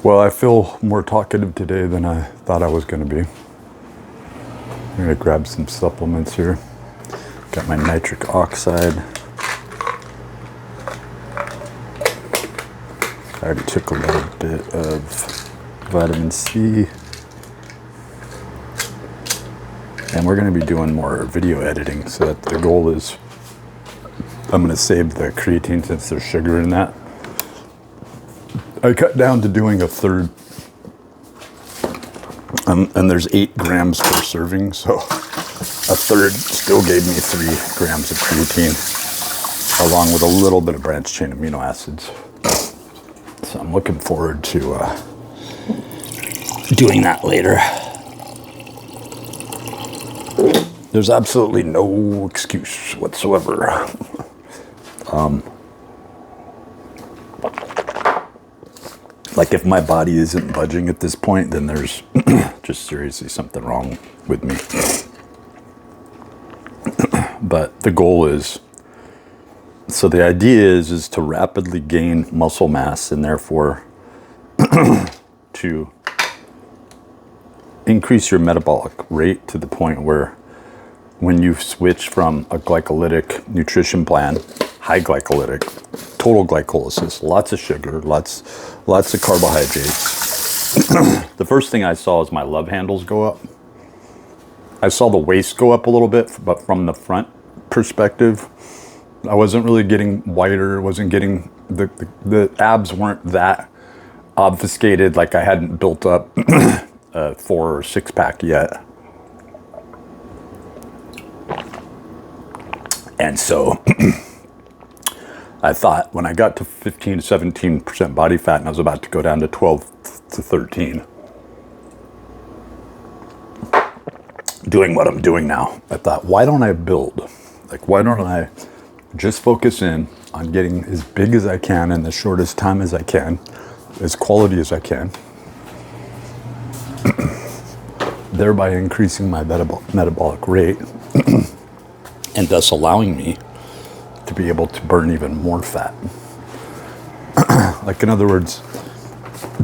Well, I feel more talkative today than I thought I was going to be. I'm going to grab some supplements here. Got my nitric oxide. I already took a little bit of vitamin C. And we're going to be doing more video editing, so that the goal is I'm going to save the creatine since there's sugar in that. I cut down to doing a third, and there's 8 grams per serving, so a third still gave me 3 grams of creatine, along with a little bit of branched chain amino acids. So I'm looking forward to doing that later. There's absolutely no excuse whatsoever. Like if my body isn't budging at this point, then there's just seriously something wrong with me. But the goal is, so the idea is to rapidly gain muscle mass and therefore to increase your metabolic rate to the point where when you switch from a glycolytic nutrition plan, high glycolytic, total glycolysis, lots of sugar, lots of carbohydrates. The first thing I saw is my love handles go up. I saw the waist go up a little bit, but from the front perspective, I wasn't really getting wider, wasn't getting, the abs weren't that obfuscated, like I hadn't built up a 4 or 6 pack yet. And so I thought when I got to 15 to 17% body fat and I was about to go down to 12 to 13, doing what I'm doing now, I thought, why don't I build? Like, why don't I just focus in on getting as big as I can in the shortest time as I can, as quality as I can, thereby increasing my metabolic rate and thus allowing me to be able to burn even more fat. Like, in other words,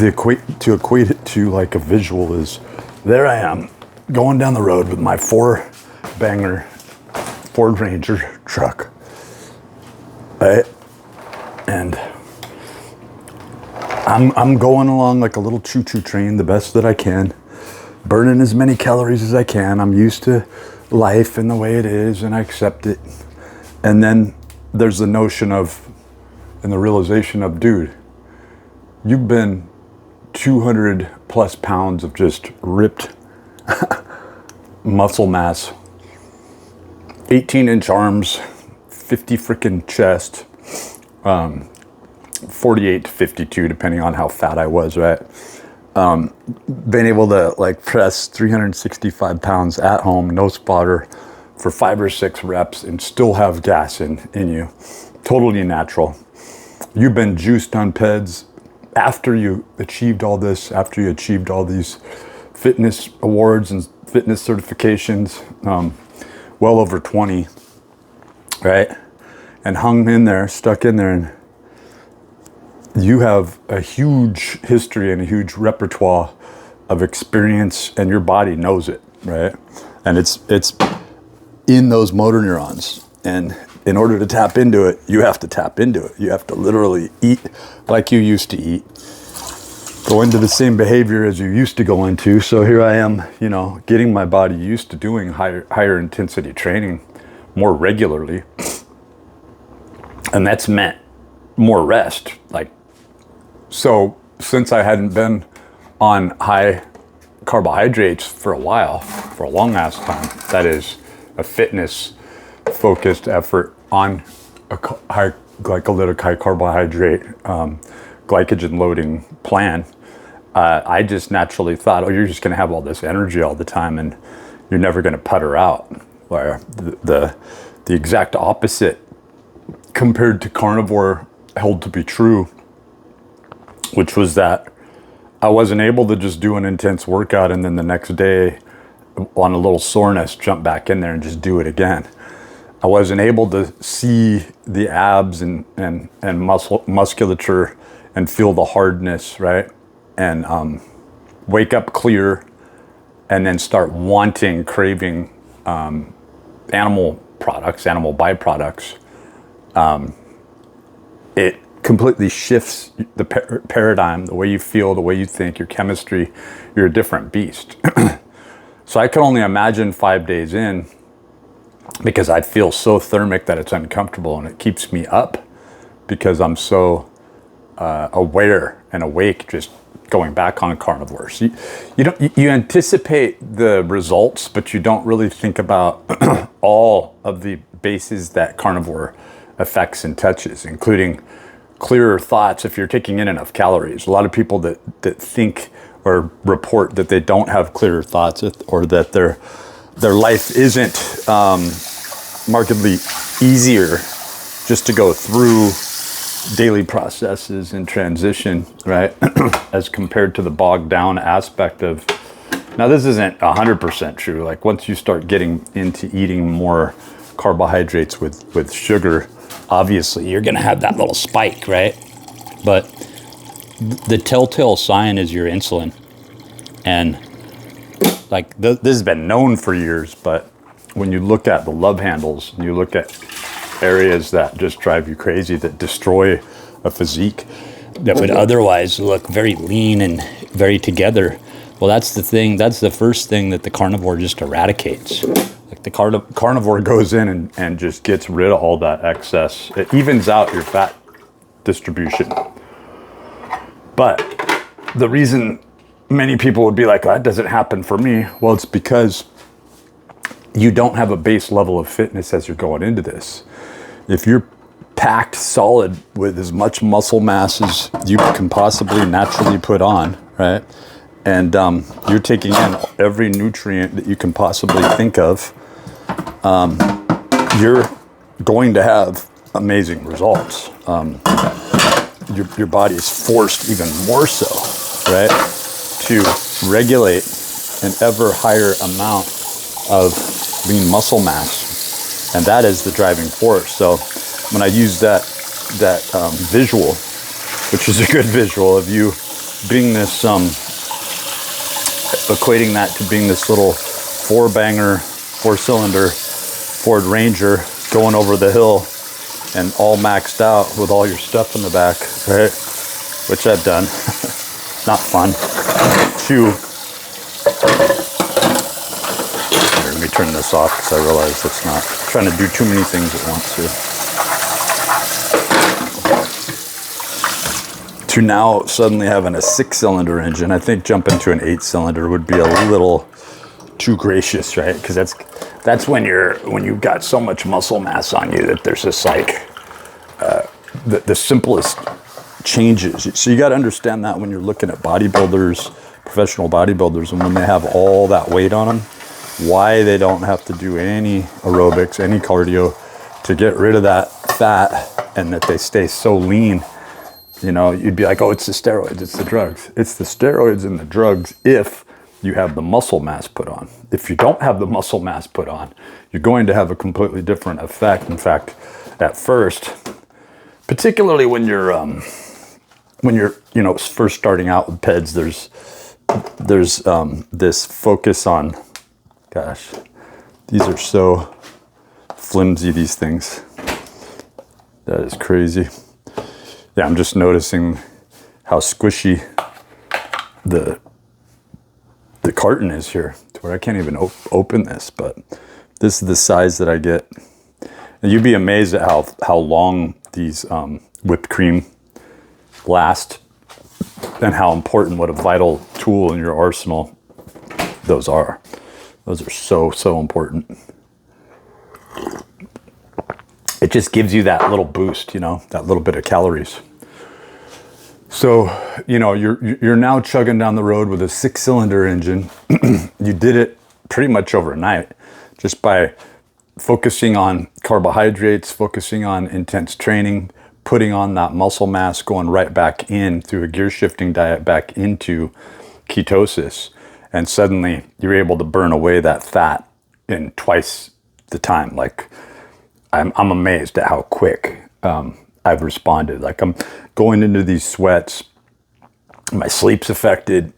to equate it to like a visual is, there I am going down the road with my 4-banger Ford Ranger truck, right? And I'm going along like a little choo-choo train the best that I can, burning as many calories as I can. I'm used to life and the way it is, and I accept it. And then there's the notion of, and the realization of, dude, you've been 200 plus pounds of just ripped muscle mass, 18-inch arms, 50 freaking chest, 48 to 52, depending on how fat I was, right? Being able to like press 365 pounds at home, no spotter, for 5 or 6 reps and still have gas in you. Totally natural. You've been juiced on PEDs after you achieved all this, after you achieved all these fitness awards and fitness certifications, well over 20, right? And hung in there, stuck in there, and you have a huge history and a huge repertoire of experience, and your body knows it, right? And it's in those motor neurons. And in order to tap into it, you have to tap into it. You have to literally eat like you used to eat, go into the same behavior as you used to go into. So here I am, getting my body used to doing higher intensity training more regularly. And that's meant more rest. So since I hadn't been on high carbohydrates for a while, for a long ass time, that is a fitness focused effort on a high glycolytic, high carbohydrate, glycogen loading plan, I just naturally thought, oh, you're just going to have all this energy all the time and you're never going to putter out. Where the exact opposite compared to carnivore held to be true, which was that I wasn't able to just do an intense workout and then the next day on a little soreness jump back in there and just do it again. I wasn't able to see the abs and musculature and feel the hardness, right? and wake up clear, and then start craving animal products, animal byproducts, it completely shifts the paradigm, the way you feel, the way you think, your chemistry. You're a different beast. So I can only imagine 5 days in, because I'd feel so thermic that it's uncomfortable, and it keeps me up because I'm so aware and awake just going back on carnivores. You anticipate the results, but you don't really think about all of the bases that carnivore affects and touches, including clearer thoughts if you're taking in enough calories. A lot of people that think or report that they don't have clearer thoughts, or that their life isn't markedly easier just to go through daily processes and transition, right? As compared to the bogged down aspect of, now this isn't 100% true. Like once you start getting into eating more carbohydrates with sugar, obviously you're gonna have that little spike, right? But the telltale sign is your insulin. And like this has been known for years, but when you look at the love handles and you look at areas that just drive you crazy, that destroy a physique that would otherwise look very lean and very together, well, that's the thing. That's the first thing that the carnivore just eradicates. Like the carnivore goes in and just gets rid of all that excess. It evens out your fat distribution. But the reason many people would be like, oh, that doesn't happen for me, well, it's because you don't have a base level of fitness as you're going into this. If you're packed solid with as much muscle mass as you can possibly naturally put on, right? And you're taking in every nutrient that you can possibly think of, you're going to have amazing results. Your body is forced even more so, right, to regulate an ever higher amount of lean muscle mass, and that is the driving force. So when I use that visual, which is a good visual of you being this, equating that to being this little four-cylinder Ford Ranger going over the hill and all maxed out with all your stuff in the back, right? Which I've done. Not fun. Here, let me turn this off because I realize it's not trying to do too many things at once here. To now suddenly having a 6-cylinder engine, I think jumping to an 8-cylinder would be a little too gracious, right? Because that's when you've got so much muscle mass on you that there's just like the simplest changes. So you got to understand that when you're looking at bodybuilders, professional bodybuilders, and when they have all that weight on them, why they don't have to do any aerobics, any cardio to get rid of that fat, and that they stay so lean. You know, you'd be like, oh, it's the steroids, it's the drugs. It's the steroids and the drugs if you have the muscle mass put on. If you don't have the muscle mass put on, you're going to have a completely different effect. In fact, at first, particularly when you're first starting out with PEDs, there's this focus on, gosh, these are so flimsy, these things. That is crazy. Yeah, I'm just noticing how squishy the carton is here, to where I can't even open this, but this is the size that I get. And you'd be amazed at how long these whipped cream last, and how important, what a vital tool in your arsenal those are. Those are so important. It just gives you that little boost, that little bit of calories. So, you're now chugging down the road with a 6-cylinder engine. You did it pretty much overnight just by focusing on carbohydrates, focusing on intense training, putting on that muscle mass, going right back in through a gear shifting diet back into ketosis. And suddenly you're able to burn away that fat in twice the time. Like, I'm amazed at how quick I've responded. Like, I'm going into these sweats My sleep's affected.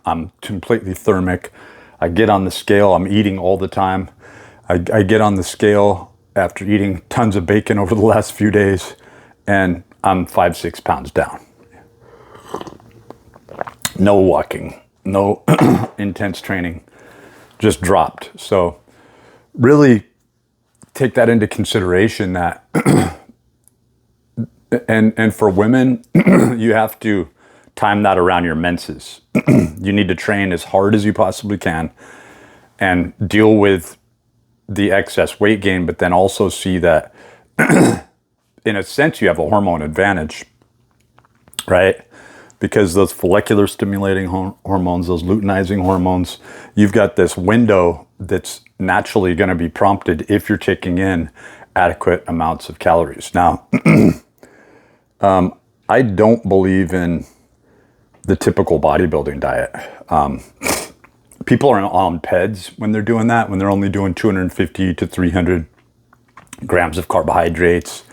I'm completely thermic. I get on the scale. I'm eating all the time. I get on the scale after eating tons of bacon over the last few days, and I'm 5-6 pounds down. No walking, no intense training, just dropped. So really take that into consideration that, and for women, you have to time that around your menses. You need to train as hard as you possibly can and deal with the excess weight gain, but then also see that in a sense you have a hormone advantage, right? Because those follicular stimulating hormones, those luteinizing hormones, you've got this window that's naturally going to be prompted if you're taking in adequate amounts of calories. Now, I don't believe in the typical bodybuilding diet. People are on PEDs when they're doing that, when they're only doing 250 to 300 grams of carbohydrates,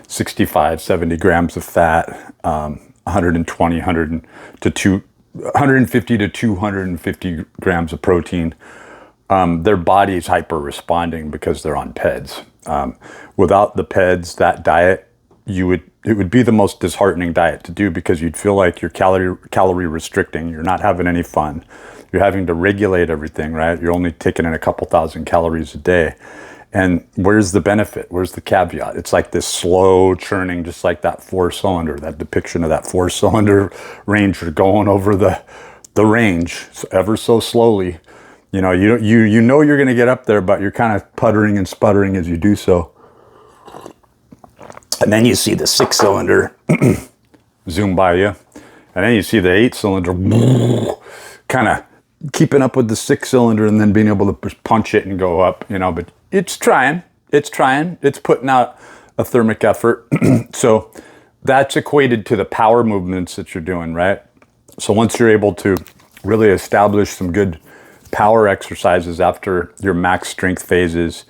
65, 70 grams of fat, 150 to 250 grams of protein. Their body's hyper responding because they're on PEDs. Without the PEDs, that diet, it would be the most disheartening diet to do, because you'd feel like you're calorie restricting. You're not having any fun. You're having to regulate everything, right? You're only taking in a couple thousand calories a day. And where's the benefit? Where's the caveat? It's like this slow churning, just like that 4-cylinder, that depiction of that 4-cylinder Ranger going over the range ever so slowly. You know you're going to get up there, but you're kind of puttering and sputtering as you do so. And then you see the 6-cylinder zoom by you. And then you see the 8-cylinder kind of keeping up with the 6-cylinder and then being able to punch it and go up, but it's trying. It's putting out a thermic effort. So that's equated to the power movements that you're doing, right? So once you're able to really establish some good power exercises after your max strength phases,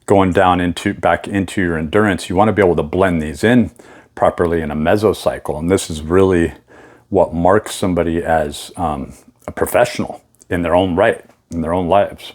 going down back into your endurance, you want to be able to blend these in properly in a mesocycle. And this is really what marks somebody as a professional in their own right, in their own lives.